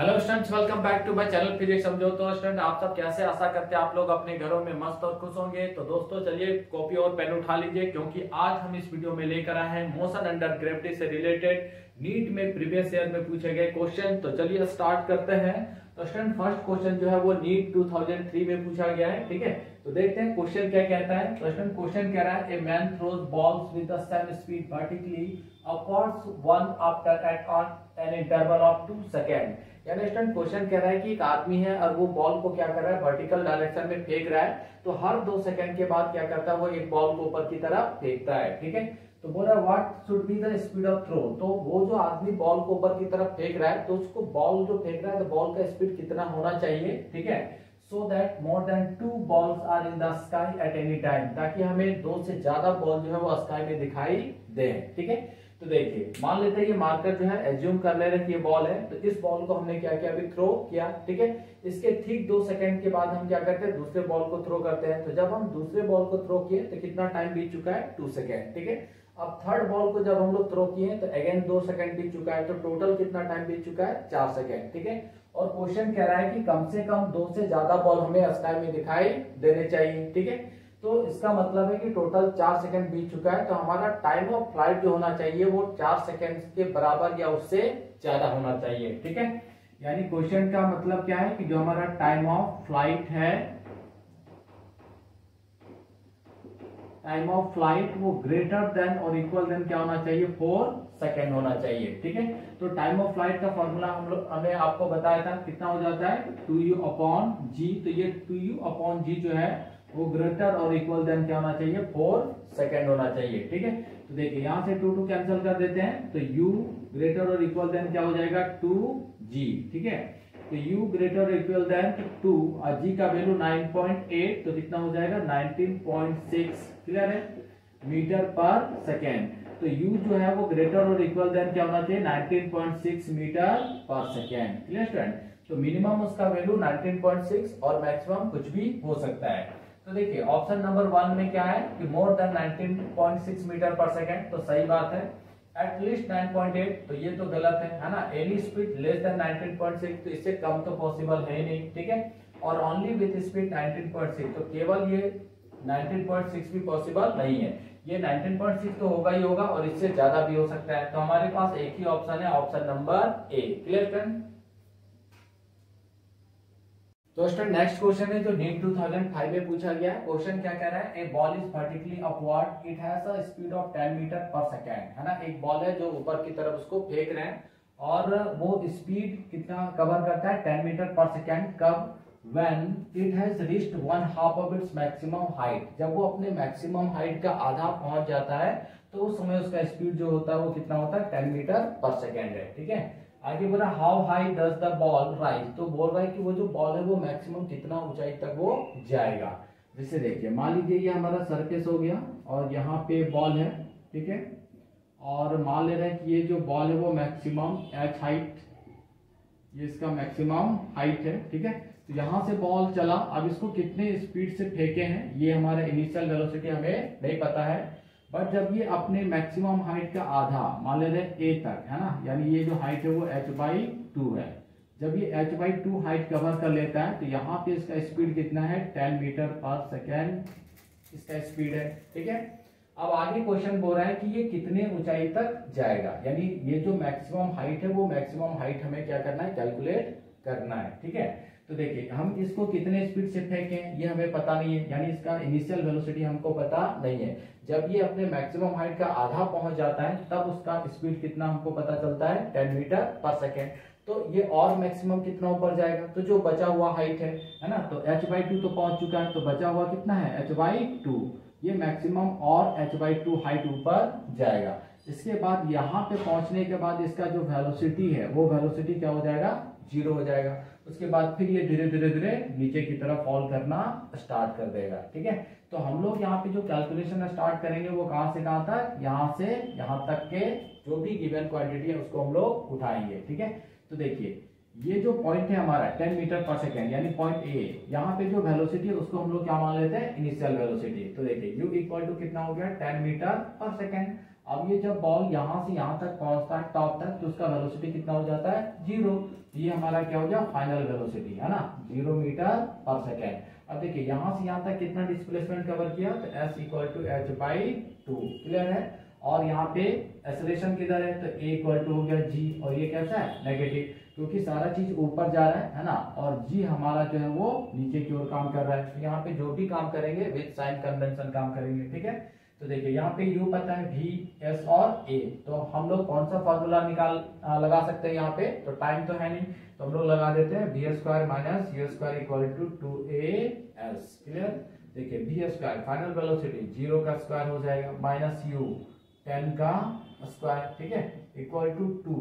Hello students, welcome back to my channel physics समझो। तो student आप सब कैसे, आशा करते हैं आप लोग अपने घरों में मस्त और खुश होंगे। तो दोस्तों चलिए कॉपी और पेन उठा लीजिए, क्योंकि आज हम इस वीडियो में लेकर आए हैं मोशन अंडर ग्रेविटी से रिलेटेड नीट में प्रीवियस ईयर में पूछे गए क्वेश्चन। तो चलिए स्टार्ट करते हैं। तो स्टूडेंट फर्स्ट क्वेश्चन जो है वो नीट 2003 में पूछा गया है, ठीक है। तो देखते हैं क्वेश्चन क्या कहता है। तो स्टूडेंट क्वेश्चन कह रहा है, a man throws balls with the same speed vertically upwards one after an interval of 2 second. यानी स्टूडेंट क्वेश्चन कह रहा है कि एक आदमी है और वो बॉल को क्या कर रहा है, वर्टिकल डायरेक्शन में फेंक रहा है। तो हर 2 सेकंड के बाद क्या करता है, वो एक बॉल को ऊपर की तरफ फेंकता है, ठीक है। तो बोल रहा है what should be the speed of throw. तो वो जो आदमी बॉल को ऊपर की तरफ फेंक रहा है, तो उसको बॉल जो फेंक रहा है तो बॉल का स्पीड कितना होना चाहिए, ठीक है। So that more than 2 balls are in the sky at any time, ताकि हमें 2 से ज्यादा बॉल जो है वो स्काई में दिखाई दे, ठीक है। तो देखिए मान लेते हैं ये मार्कर जो है एज्यूम कर ले रहे हैं कि ये बॉल है। तो इस बॉल को हमने क्या किया, अभी थ्रो किया, ठीक है। इसके ठीक 2 सेकंड के बाद हम क्या करते हैं, दूसरे बॉल को थ्रो करते हैं। तो जब हम दूसरे बॉल को थ्रो किए तो कितना टाइम बीत चुका है, 2 सेकंड, ठीक है। अब थर्ड बॉल को जब हम लोग थ्रो किए तो अगेन 2 सेकंड बीत चुका है। तो टोटल कितना टाइम बीत चुका है, 4 सेकंड, ठीक है। और क्वेश्चन कह रहा है कि कम से कम 2 से ज्यादा बॉल हमें स्काई में दिखाई देने चाहिए, ठीक है। तो इसका मतलब है कि टोटल 4 सेकंड बीत चुका है। तो हमारा टाइम ऑफ फ्लाइट जो होना चाहिए वो 4 सेकंड के बराबर या उससे ज्यादा होना चाहिए, ठीक है। यानी क्वेश्चन का मतलब क्या है कि जो हमारा टाइम ऑफ फ्लाइट है, टाइम ऑफ फ्लाइट वो ग्रेटर देन और इक्वल देन क्या होना चाहिए, 4 सेकेंड होना चाहिए, ठीक है। तो टाइम ऑफ फ्लाइट का फॉर्मूला हमने आपको बताया था, कितना हो जाता है 2u अपॉन जी। तो ये 2u अपॉन जी जो है वो ग्रेटर और इक्वल देन क्या होना चाहिए, 4 सेकेंड होना चाहिए, ठीक है। तो देखिए यहाँ से 2 कैंसिल कर देते हैं। तो u ग्रेटर और इक्वल देन क्या हो जाएगा, 2g, ठीक है। तो u ग्रेटर और इक्वल देन 2 और g का वैल्यू 9.8, तो कितना हो जाएगा 19.6, क्लियर है, मीटर पर सेकेंड। तो u जो है वो ग्रेटर और इक्वल देन क्या होना चाहिए, 19.6 मीटर पर सेकेंड, क्लियर स्टूडेंट। तो मिनिमम उसका वैल्यू 19.6 और मैक्सिमम कुछ भी हो सकता है। तो देखिए ऑप्शन नंबर 1 में क्या है कि मोर देन 19.6 मीटर पर सेकेंड, तो सही बात है। एटलीस्ट 9.8, तो ये तो गलत है ना। एनी स्पीड लेस देन 19.6, तो इससे कम तो पॉसिबल है ही नहीं, ठीक है। और ओनली विथ स्पीड 19.6, तो केवल ये 19.6 भी पॉसिबल नहीं है। ये 19.6 तो होगा ही होगा और इससे ज्यादा भी हो सकता है। तो हमारे पास एक ही ऑप्शन है, option number A, clear friend. तो स्टूडेंट नेक्स्ट क्वेश्चन है जो नीट 2005 में पूछा गया है। क्वेश्चन क्या कह रहा है, a ball is vertically upward, it has a speed of 10 metre पर सेकेंड, है ना। एक बॉल है जो ऊपर की तरफ उसको फेंक रहे हैं और वो स्पीड कितना कवर करता है, 10 मीटर पर सेकेंड। कब, when it has reached 1/2 of its maximum height, जब वो अपने मैक्सिमम हाइट का आधा पहुंच जाता है तो उस समय उसका स्पीड जो होता है वो कितना होता है, 10 मीटर पर सेकेंड है, ठीक है। आगे बोला how high does the ball rise, तो बोल रहा है कि वो जो बॉल है वो मैक्सिमम कितना ऊंचाई तक वो जाएगा। जैसे देखिए मान लीजिए ये हमारा सरफेस हो गया और यहाँ पे बॉल है, ठीक है। और मान ले रहे हैं कि ये जो बॉल है वो मैक्सिमम एच हाइट, ये इसका मैक्सिमम हाइट है, ठीक है। तो यहां से बॉल चला, अब इसको कितने स्पीड से फेंके हैं ये हमारा इनिशियल वेलोसिटी हमें नहीं पता है। बट जब ये अपने मैक्सिमम हाइट का आधा मान ले रहे ए तक, है ना, यानी ये जो हाइट है वो h/2 है। जब ये h/2 हाइट कवर कर लेता है तो यहाँ पे इसका स्पीड कितना है, 10 मीटर पर सेकेंड इसका स्पीड है, ठीक है। अब आगे क्वेश्चन बोल रहा है कि ये कितने ऊंचाई तक जाएगा, यानी ये जो मैक्सिमम हाइट है वो मैक्सिमम हाइट हमें क्या करना है, कैलकुलेट करना है, ठीक है। तो देखिए हम इसको कितने स्पीड से फेंकें ये हमें पता नहीं है, यानी इसका इनिशियल वेलोसिटी हमको पता नहीं है। जब ये अपने मैक्सिमम हाइट का आधा पहुंच जाता है तब उसका स्पीड कितना हमको पता चलता है, 10 मीटर पर सेकेंड। तो ये और मैक्सिमम कितना ऊपर जाएगा, तो जो बचा हुआ हाइट है ना, तो h/2 तो पहुंच चुका है, तो बचा हुआ कितना है, h/2। ये मैक्सिमम और h/2 हाइट ऊपर जाएगा। इसके बाद यहाँ पे पहुंचने के बाद इसका जो वेलोसिटी है वो वेलोसिटी क्या हो जाएगा, 0 हो जाएगा। उसके बाद फिर ये धीरे धीरे धीरे नीचे की तरफ फॉल करना स्टार्ट कर देगा, ठीक है। तो हम लोग यहाँ पे जो कैलकुलेशन स्टार्ट करेंगे वो कहाँ से कहाँ तक, यहाँ से यहाँ तक के जो भी गिवन क्वांटिटी है उसको हम लोग उठाएंगे, ठीक है। तो देखिए ये जो पॉइंट है हमारा 10 मीटर पर सेकेंड यानी पॉइंट ए, यहाँ पे जो वेलोसिटी है उसको हम लोग क्या मान लेते हैं, इनिशियल वेलोसिटी। तो देखिए u इक्वल टू कितना हो गया, 10 मीटर पर सेकेंड। अब ये जब बॉल यहाँ से यहाँ तक पहुंचता है टॉप तक, तो उसका वेलोसिटी कितना हो जाता है 0। ये हमारा क्या हो गया फाइनल वेलोसिटी, है ना, 0 मीटर पर सेकेंड। अब देखिए यहाँ से यहाँ तक कितना डिस्प्लेसमेंट कवर किया, तो s equal to h/2, clear है। और यहाँ पे एक्सेलरेशन किधर है, तो a इक्वल टू हो गया g, और ये कैसा है नेगेटिव, क्योंकि सारा चीज ऊपर जा रहा है ना, और g हमारा जो है वो नीचे की ओर काम कर रहा है। तो यहाँ पे जो भी काम करेंगे विद साइन कन्वेंशन काम करेंगे, ठीक है। तो देखिए यहाँ पे u पता है v, s और a, तो हम लोग कौन सा फॉर्मूला लगा सकते हैं यहाँ पे, तो टाइम तो है नहीं, तो हम लोग लगा देते हैं v square minus u square equal to 2as, clear. देखिए v स्क्वायर फाइनल वेलोसिटी 0 का स्क्वायर हो जाएगा, माइनस u 10 का स्क्वायर, ठीक है, इक्वल टू 2,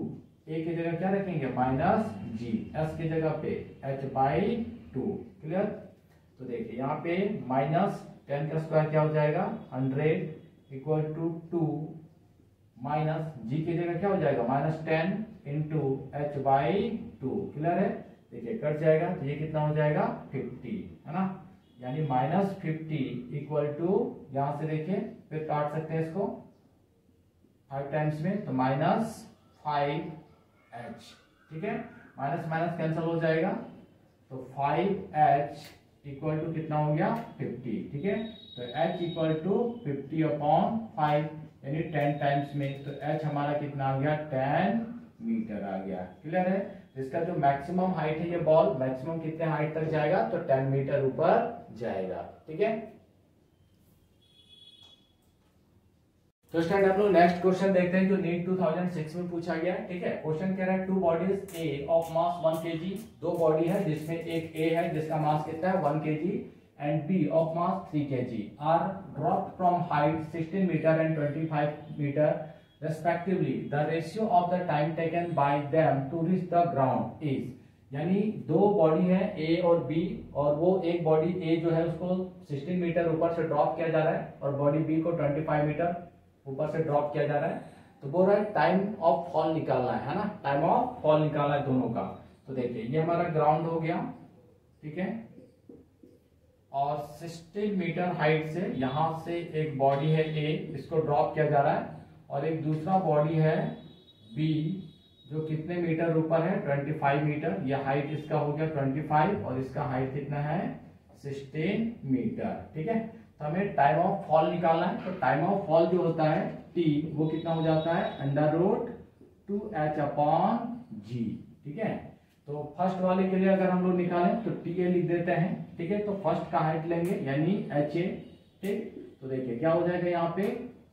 a की जगह क्या रखेंगे माइनस g, s की जगह पे h/2, क्लियर। तो देखिए यहाँ पे माइनस 10 का स्क्वायर क्या हो जाएगा 100 इक्वल टू 2, माइनस g की जगह क्या हो जाएगा माइनस 10 इंटू h/2, क्लियर है। देखिए कट जाएगा, तो ये कितना हो जाएगा 50, है ना, यानी माइनस 50 इक्वल टू, यहां से देखिए फिर काट सकते हैं इसको 5 टाइम्स में, तो माइनस 5h, ठीक है, माइनस माइनस कैंसिल हो जाएगा, तो 5h इक्वल टू कितना हो गया 50, ठीक है। तो h इक्वल टू 50/5 यानी 10 टाइम्स में, तो h हमारा कितना आ गया 10 मीटर आ गया, क्लियर है। इसका जो मैक्सिमम हाइट है ये बॉल मैक्सिमम कितने हाइट तक जाएगा, तो 10 मीटर ऊपर जाएगा, ठीक है। तो स्टूडेंट हम लोग नेक्स्ट क्वेश्चन देखते हैं जो नीट 2006 में पूछा गया है, ठीक है। क्वेश्चन कह रहा है 2 bodies A of mass 1 kg, 2 body है जिसमें एक ए है जिसका मास कितना है 1 kg and B of mass 3 kg are dropped from height 16 metre and 25 metre respectively. The ratio of the time taken by them to reach the ground is, यानी 2 body है ए और बी, और वो एक बॉडी ए जो है उसको 16 मीटर ऊपर से ड्रॉप किया जा रहा है और बॉडी बी को 25 मीटर ऊपर से ड्रॉप किया जा रहा है। तो बोल रहा है टाइम ऑफ फॉल निकालना है ना, टाइम ऑफ फॉल निकालना है दोनों का। तो देखिए ये हमारा ग्राउंड हो गया, ठीक है, और 16 मीटर हाइट से यहां से एक बॉडी है ए, इसको ड्रॉप किया जा रहा है, और एक दूसरा बॉडी है बी जो कितने मीटर ऊपर है 25 मीटर। यह हाइट इसका हो गया 25 और इसका हाइट कितना है 16 मीटर, ठीक है। तो हमें टाइम ऑफ फॉल निकालना है, तो टाइम ऑफ फॉल जो होता है टी वो कितना हो जाता है √2h/g, ठीक है। तो फर्स्ट वाले के लिए अगर हम लोग निकालें तो टी ए लिख देते हैं, ठीक है। तो फर्स्ट का हाइट लेंगे यानी एच ए, ठीक। तो देखिए क्या हो जाएगा यहाँ पे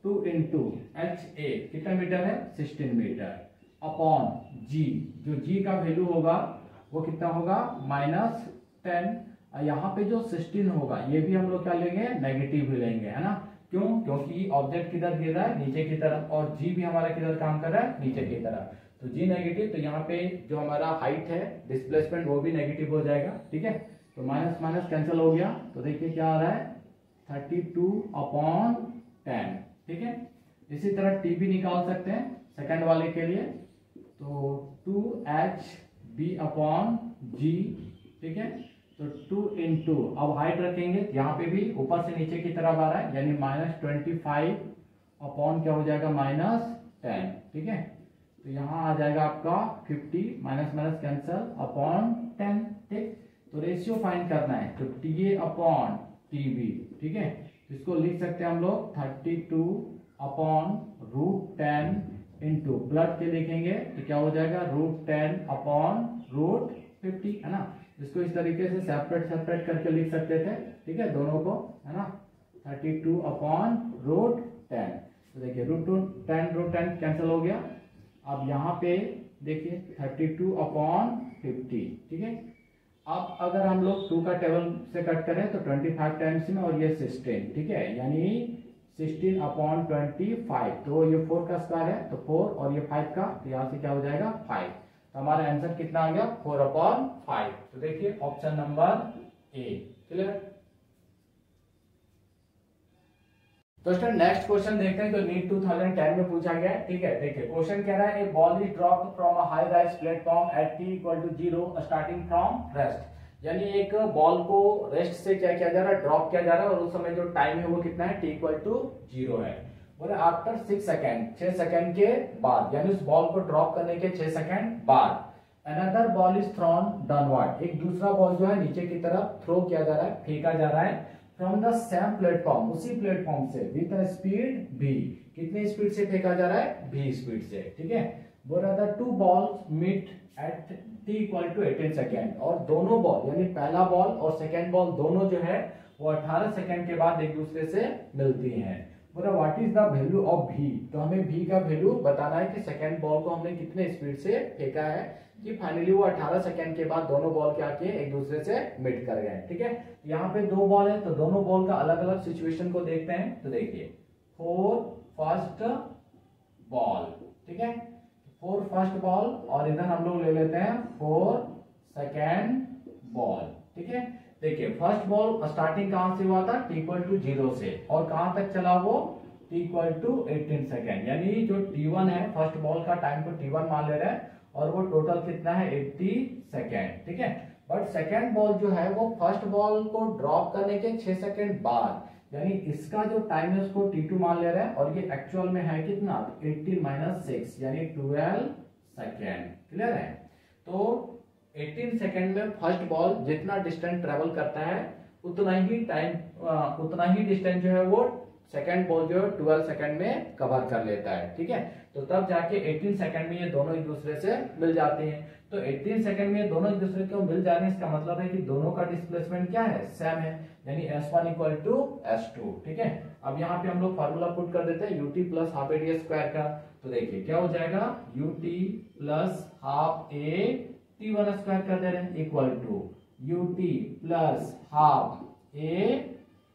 2 इंटू एच ए कितना मीटर है 16 मीटर अपॉन जी, जो जी का वैल्यू होगा वो कितना होगा -10। यहाँ पे जो 16 होगा ये भी हम लोग क्या लेंगे नेगेटिव ही लेंगे, है ना, क्यों, क्योंकि ऑब्जेक्ट किधर गिर रहा है नीचे की तरफ, और जी भी हमारा किधर काम कर रहा है नीचे की तरफ, तो जी नेगेटिव। तो यहाँ पे जो हमारा हाइट है डिस्प्लेसमेंट वो भी नेगेटिव हो जाएगा, ठीक है। तो माइनस माइनस कैंसिल हो गया, तो देखिए क्या आ रहा है 32/10, ठीक है। इसी तरह टी भी निकाल सकते हैं सेकंड वाले के लिए, तो 2hb/g, ठीक है। तो 2 इंटू, अब हाइट रखेंगे यहाँ पे भी ऊपर से नीचे की तरफ आ रहा है यानी -25 अपॉन क्या हो जाएगा -10, ठीक है। तो यहाँ आ जाएगा आपका 50 माइनस माइनस कैंसल अपॉन 10, ठीक। तो रेशियो फाइंड करना है, तो TA/TB, ठीक है। इसको लिख सकते हैं हम लोग 32/√10 इंटू ब्लड के लिखेंगे तो क्या हो जाएगा √10/√50, है ना। इसको इस तरीके से सेपरेट करके लिख सकते थे, ठीक है, दोनों को, है ना। 32/√10, तो देखिए √10 कैंसिल हो गया। अब यहाँ पे देखिए 32/50, ठीक है। अब अगर हम लोग 2 का टेबल से कट करें तो 25 टाइम्स में, और ये 16, ठीक है, यानी 16/25, तो ये 4 का स्क्वायर है तो 4 और ये 5 का, तो यहाँ से क्या हो जाएगा 5। तो हमारा आंसर कितना आ गया 4/5। तो देखिए ऑप्शन नंबर ए, क्लियर। तो स्टूडेंट नेक्स्ट क्वेश्चन देखते हैं, तो नीट 2010 में पूछा गया है, ठीक है। देखिए क्वेश्चन कह रहा है a ball is dropped from a high rise platform at t = 0 starting from rest, यानी एक बॉल को रेस्ट से क्या किया जा रहा है ड्रॉप किया जा रहा है, और उस समय जो टाइम है वो कितना है t = 0 है। बोले आफ्टर 6 सेकेंड, 6 सेकेंड के बाद, यानी उस बॉल को ड्रॉप करने के 6 सेकेंड बाद another ball is throne downward, एक दूसरा बॉल जो है नीचे की तरफ थ्रो किया जा रहा है, फेंका जा रहा है फ्रॉम द सेम प्लेटफॉर्म, उसी प्लेटफॉर्म से विद अ स्पीड v, कितनी स्पीड से फेंका जा रहा है, v स्पीड से, ठीक है। बोला the two balls meet at t equal to 18 second, और दोनों बॉल यानी पहला बॉल और सेकेंड बॉल दोनों जो है वो 18 सेकेंड के बाद एक दूसरे से मिलती हैं। बोला what is the value of v, तो हमें v का वैल्यू बताना है कि सेकेंड बॉल को हमने कितने स्पीड से फेंका है कि फाइनली वो 18 सेकेंड के बाद दोनों बॉल क्या किए, एक दूसरे से मिट कर गए, ठीक है। यहाँ पे दो बॉल है तो दोनों बॉल का अलग अलग सिचुएशन को देखते हैं। तो देखिए फॉर फर्स्ट बॉल, ठीक है, फॉर फर्स्ट बॉल, और इधर हम लोग ले लेते हैं फॉर सेकेंड बॉल, ठीक है। देखिए फर्स्ट बॉल स्टार्टिंग कहां से हुआ था, t इक्वल टू 0 से, और कहां तक चला वो, t इक्वल टू 18 सेकेंड, यानी जो t1 है फर्स्ट बॉल का टाइम को t1 मान ले रहे हैं, और वो टोटल कितना है 80 सेकेंड, ठीक है। बट सेकेंड बॉल जो है वो फर्स्ट बॉल को ड्रॉप करने के 6 सेकेंड बाद, यानी इसका जो टाइम है उसको t2 मान ले रहे हैं, और ये एक्चुअल में है कितना 18 माइनस 6 यानी 12 सेकेंड, क्लियर है। तो 18 सेकेंड में फर्स्ट बॉल जितना डिस्टेंस ट्रेवल करता है उतना ही डिस्टेंस जो है वो सेकेंड बॉल जो है 12 सेकेंड में कवर कर लेता है, ठीक है। तो तब जाके 18 सेकेंड में ये दोनों एक दूसरे से मिल जाते हैं। तो 18 सेकेंड में ये दोनों एक दूसरे को मिल जाने, इसका मतलब है कि दोनों का डिस्प्लेसमेंट क्या है, सेम है, यानी s1 इक्वल टू s2, ठीक है। अब यहाँ पे हम लोग फार्मूला पुट कर देते हैं ut plus half a d square का। तो देखिए क्या हो जाएगा, ut plus half a t1 square कर दे रहे हैं equal to ut plus half a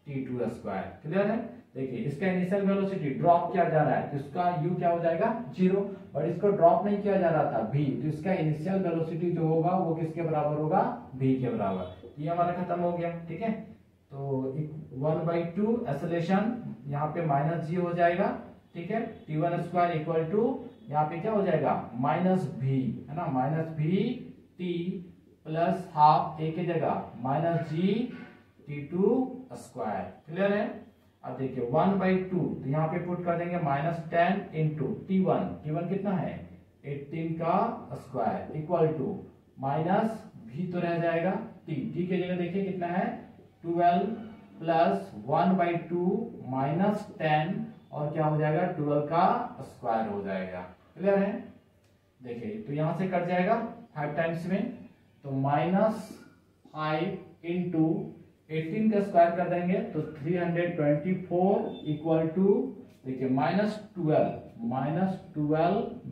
t2 square, clear है। देखिए इसका इनिशियल वेलोसिटी ड्रॉप किया जा रहा है तो इसका u क्या हो जाएगा 0, और इसको ड्रॉप नहीं किया जा रहा था v, तो इसका इनिशियल वेलोसिटी जो होगा वो किसके बराबर होगा, v के बराबर। ये हमारा खत्म हो गया, ठीक है। तो 1/2 एक्सेलरेशन यहाँ पे माइनस g हो जाएगा, ठीक है। t1 स्क्वायर इक्वल टू यहाँ पे क्या हो जाएगा माइनस v, है ना, minus v t plus half a की जगह minus g t2 square, clear है। अब देखिए 1/2 तो यहाँ पे पुट कर देंगे -10 इंटू t1 कितना है 18 का square equal to minus v तो रह जाएगा t की जगह देखिए कितना है 12 प्लस 1/2 माइनस 10, और क्या हो जाएगा 12 का स्क्वायर हो जाएगा, क्लियर है। देखिए तो यहां से कट जाएगा 5 टाइम्स में, तो -5 इंटू 18 का स्क्वायर कर देंगे तो 324 इक्वल टू देखिए -12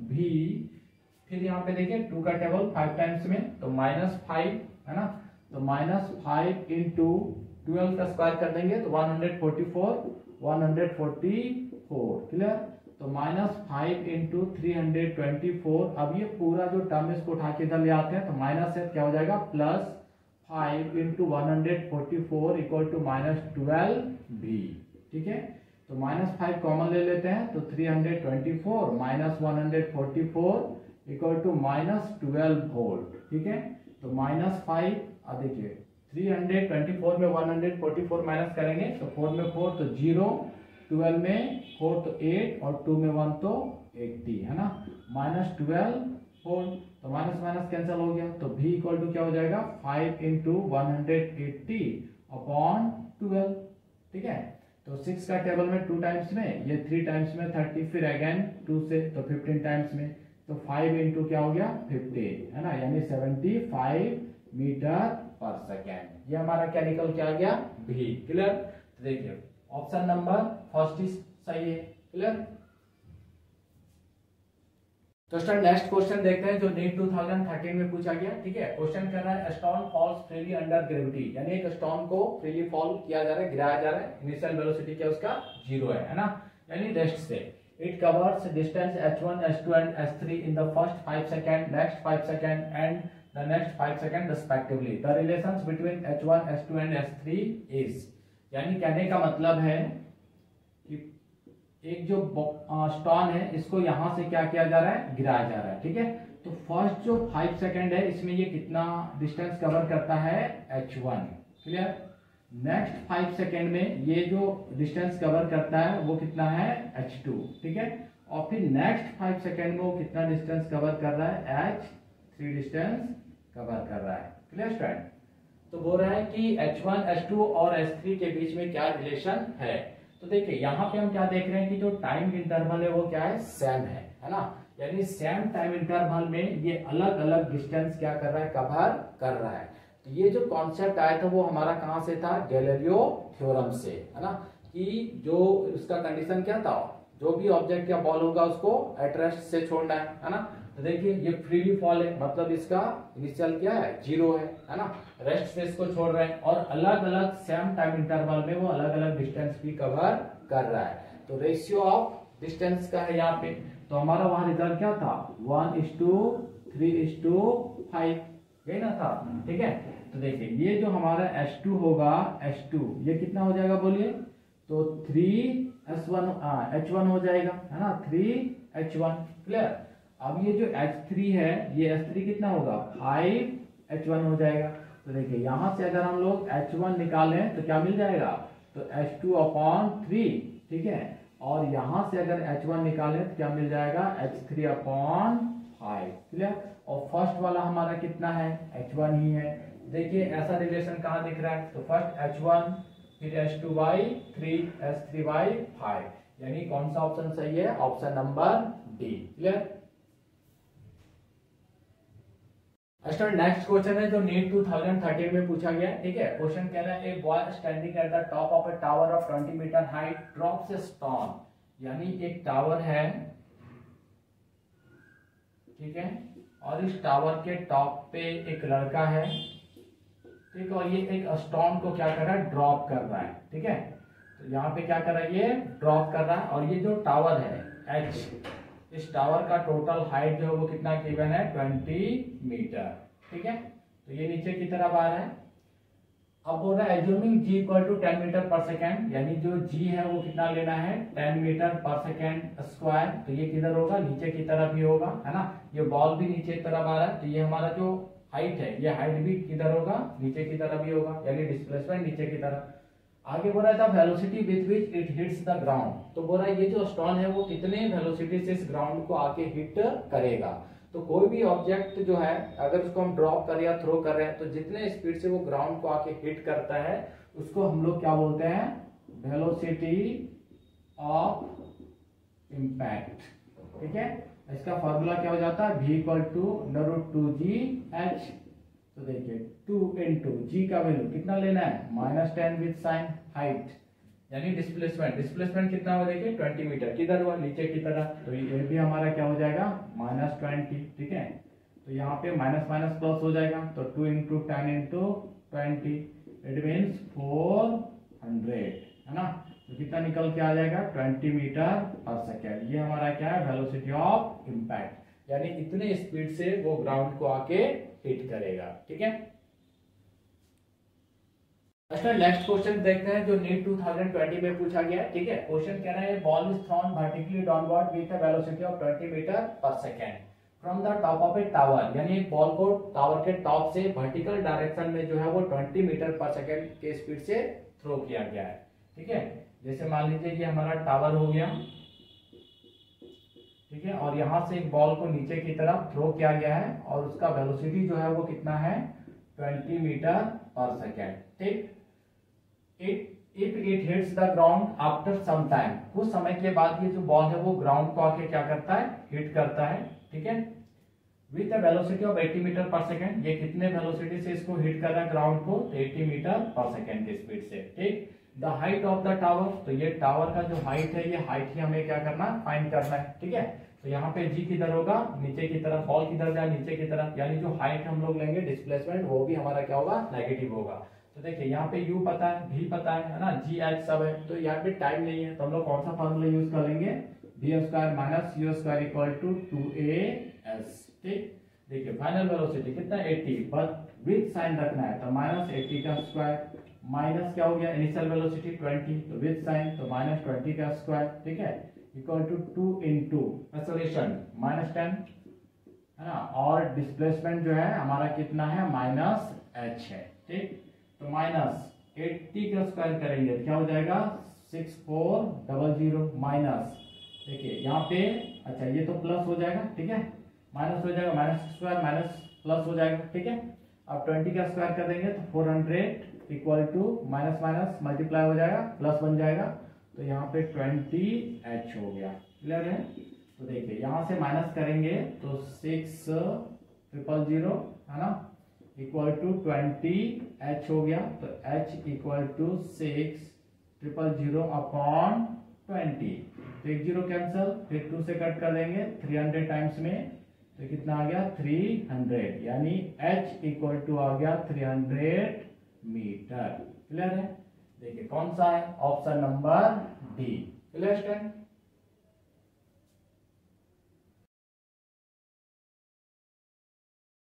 भी, फिर यहाँ पे देखिए 2 का टेबल 5 टाइम्स में तो -5 है ना, तो -5 इंटू 12 का स्क्वायर कर देंगे तो 144, क्लियर। तो -5 इंटू 324, अब ये पूरा जो टर्म इसको उठा के इधर ले आते हैं तो माइनस से क्या हो जाएगा प्लस 5 इंटू 144 इक्वल टू -12 भी, ठीक है। तो -5 कॉमन ले लेते हैं तो 324 माइनस 144 इक्वल टू -12 वोल्ट, ठीक है। तो -5, अब देखिए 324 में 144 माइनस करेंगे तो 4 में 4 तो 0, 12 में 4 तो 8, और 2 में 1 तो 80, है ना, -12 वोल्ट। तो माइनस माइनस कैंसिल हो गया, तो v इक्वल टू क्या हो जाएगा 5 इंटू 180 अपॉन 12, ठीक है। तो 6 का टेबल में 2 टाइम्स में, ये 3 टाइम्स में 30, फिर अगेन 2 से तो 15 टाइम्स में, तो 5 इंटू क्या हो गया 15, है ना, यानी 75 मीटर पर सेकेंड। ये हमारा क्या निकल के आ गया v, क्लियर। तो देखिए ऑप्शन नंबर फर्स्ट इज सही है, क्लियर। तो स्टूडेंट नेक्स्ट क्वेश्चन देखते हैं जो नीट 2013 में पूछा गया, ठीक है। क्वेश्चन कर रहा है stone falls freely under gravity, यानी एक स्टोन को फ्रीली फॉल किया जा रहा है, गिराया जा रहा है, इनिशियल वेलोसिटी क्या उसका 0 है ना, यानी रेस्ट से। It covers distance h1 h2 and h3 in the first 5 second, next 5 second and the next 5 second respectively. The relations between h1 h2 and h3 is, यानी कहने का मतलब है कि एक जो स्टोन है इसको यहां से क्या किया जा रहा है, गिराया जा रहा है, ठीक है। तो फर्स्ट जो 5 सेकंड है इसमें ये कितना डिस्टेंस कवर करता है h1, क्लियर। नेक्स्ट 5 सेकेंड में ये जो डिस्टेंस कवर करता है वो कितना है h2, ठीक है। और फिर नेक्स्ट 5 सेकेंड में वो कितना डिस्टेंस कवर कर रहा है, h3 डिस्टेंस कवर कर रहा है। Clear student? तो बोल रहा है कि h1 h2 और h3 के बीच में क्या रिलेशन है। तो देखिए यहाँ पे हम क्या देख रहे हैं कि जो टाइम इंटरवल है वो क्या है, सेम है ना। यानी सेम टाइम इंटरवल में ये अलग अलग डिस्टेंस क्या कर रहा है, कवर कर रहा है। तो ये जो कॉन्सेप्ट आया था वो हमारा कहां से था, गैलीलियो थ्योरम से, है ना। कि जो उसका कंडीशन क्या था, जो भी ऑब्जेक्ट या बॉल होगा उसको एट रेस्ट से छोड़ना है ना। तो देखिए ये फ्रीली फॉल है, मतलब इसका इनिशियल क्या है, 0 है ना। रेस्ट से इसको छोड़ रहे हैं और अलग अलग सेम टाइम इंटरवल में वो अलग अलग डिस्टेंस भी कवर कर रहा है। तो रेशियो ऑफ डिस्टेंस का है यहाँ पे। तो हमारा वहां रिजल्ट क्या था, 1:3:5, यही ना था, ठीक है। तो देखिए ये जो हमारा H2 होगा, H2 ये कितना हो जाएगा बोलिए, तो 3S1 H1 हो जाएगा, है ना, 3H1। क्लियर? अब ये जो H3 है, ये H3 कितना होगा, 5H1 हो जाएगा। तो देखिए यहां से अगर हम लोग H1 निकालें तो क्या मिल जाएगा, तो H2/3, ठीक है। और यहां से अगर H1 निकालें तो क्या मिल जाएगा, H3/5। क्लियर? और फर्स्ट वाला हमारा कितना है, H1 ही है। देखिए ऐसा रिलेशन कहाँ दिख रहा है, तो फर्स्ट H1 फिर H2/3 H3/5, यानी कौन सा ऑप्शन सही है, option number D. Clear? Next question है जो नीट 2013 में पूछा गया, ठीक है। क्वेश्चन कह रहा है, a boy standing at the top of a tower of 20 metre height drops a stone, यानी एक टावर है, ठीक है, और इस टावर के टॉप पे एक लड़का है, ठीक है, और ये एक स्टोन को क्या कर रहा है, ड्रॉप कर रहा है, ठीक है। तो यहाँ पे क्या कर रहा है, ये ड्रॉप कर रहा है। और ये जो टावर है H, इस टावर का टोटल हाइट जो है वो कितना गिवन है, 20 मीटर, ठीक है। तो ये नीचे की तरफ आ रहा है। अब बोल रहा है एज्यूमिंग G = 10 मीटर पर सेकेंड, यानी जो G है वो कितना लेना है, 10 मीटर पर सेकेंड स्क्वायर। तो ये किधर होगा, नीचे की तरफ ही होगा, है ना। ये बॉल भी नीचे की तरफ आ रहा है, तो ये हमारा जो हाइट है, ये हाइट भी किधर होगा, नीचे की तरफ ही होगा, यानी डिस्प्लेसमेंट नीचे की तरफ। आगे बोल रहा था velocity with which it hits the ground. तो बोल रहा है ये जो स्टोन है वो कितने वेलोसिटी से इस ग्राउंड को आके हिट करेगा। तो कोई भी ऑब्जेक्ट जो है अगर उसको हम ड्रॉप कर या थ्रो कर रहे हैं, तो जितने स्पीड से वो ग्राउंड को आके हिट करता है उसको हम लोग क्या बोलते हैं, वेलोसिटी ऑफ इम्पैक्ट, ठीक है। इसका फॉर्मूला क्या हो जाता है, v = √2gh। तो देखिए 2 × g का वैल्यू कितना लेना है, -10 विद साइन हाइट, यानी डिस्प्लेसमेंट कितना हो, देखिए 20 मीटर, किधर हुआ, नीचे की तरफ। तो ये भी हमारा क्या हो जाएगा, -20, ठीक है। तो यहाँ पे माइनस माइनस प्लस हो जाएगा, तो 2 × 10 × 20, इट मीन्स 400, है ना। तो कितना निकल के आ जाएगा, 20 मीटर पर सेकेंड। ये हमारा क्या है, वेलोसिटी ऑफ इम्पैक्ट, यानी इतने स्पीड से वो ग्राउंड को आके हिट करेगा, ठीक है। अच्छा नेक्स्ट क्वेश्चन देखते हैं जो नीट 2020 में पूछा गया, ठीक है। क्वेश्चन कह रहा है, ball is thrown vertically downward with a velocity of 20 metre पर second from the top of a tower, यानी एक बॉल को टावर के टॉप से वर्टिकल डायरेक्शन में जो है वो 20 मीटर पर सेकेंड के स्पीड से थ्रो किया गया है, ठीक है। जैसे मान लीजिए कि हमारा टावर हो गया, ठीक है, और यहां से एक बॉल को नीचे की तरफ थ्रो किया गया है और उसका वेलोसिटी जो है वो कितना है, 20 मीटर पर सेकेंड, ठीक। If it hits the ground after some time, कुछ समय के बाद ये जो बॉल है वो ग्राउंड को आके क्या करता है, हिट करता है, ठीक है, with the velocity of 80 metre पर सेकेंड। ये कितने वेलोसिटी से इसको हिट कर रहा है ग्राउंड को, 80 मीटर पर सेकेंड की स्पीड से, ठीक। The height of the tower, तो ये टावर का जो हाइट है, ये हाइट ही हमें क्या करना है, फाइंड करना है, ठीक है। तो यहाँ पे जी किधर होगा, नीचे की तरफ, बॉल किधर जाए, नीचे की तरफ, यानी जो हाइट हम लोग लेंगे डिस्प्लेसमेंट वो भी हमारा क्या होगा, नेगेटिव होगा। तो देखिए यहाँ पे u पता है, v पता है ना, g h सब है। तो यहाँ पे टाइम नहीं है, तो हम लोग कौन सा फॉर्मूला यूज कर लेंगे, v² - u² = 2as, ठीक। देखिए फाइनल वेलोसिटी कितना, 80, बट विद साइन रखना है, तो -80 का स्क्वायर, माइनस क्या हो गया, इनिशियल वेलोसिटी 20, तो विद साइन तो -20 का स्क्वायर, ठीक है, इक्वल टू 2 × एक्सेलरेशन -10, है ना, और डिस्प्लेसमेंट जो है हमारा कितना है, -h है, ठीक। तो 80 का स्क्वायर करेंगे तो क्या हो जाएगा 6400 माइनस, देखिए यहाँ पे, अच्छा ये तो प्लस हो जाएगा, ठीक है, माइनस हो जाएगा, माइनस स्क्वायर माइनस प्लस हो जाएगा, ठीक है। अब 20 का स्क्वायर कर देंगे तो 400 equal to minus minus multiply हो जाएगा, प्लस बन जाएगा, तो यहाँ पे 20h हो गया। क्लियर है? तो देखिए यहाँ से माइनस करेंगे तो 6000 है ना, इक्वल टू 20h हो गया, तो h इक्वल टू 6000 अपॉन 20, तो 1 0 कैंसिल, फिर 2 से कट कर देंगे 300 टाइम्स में, तो कितना आ गया 300, यानी h इक्वल टू आ गया 300 मीटर। क्लियर है? देखिए कौन सा है, option number D. Clear student?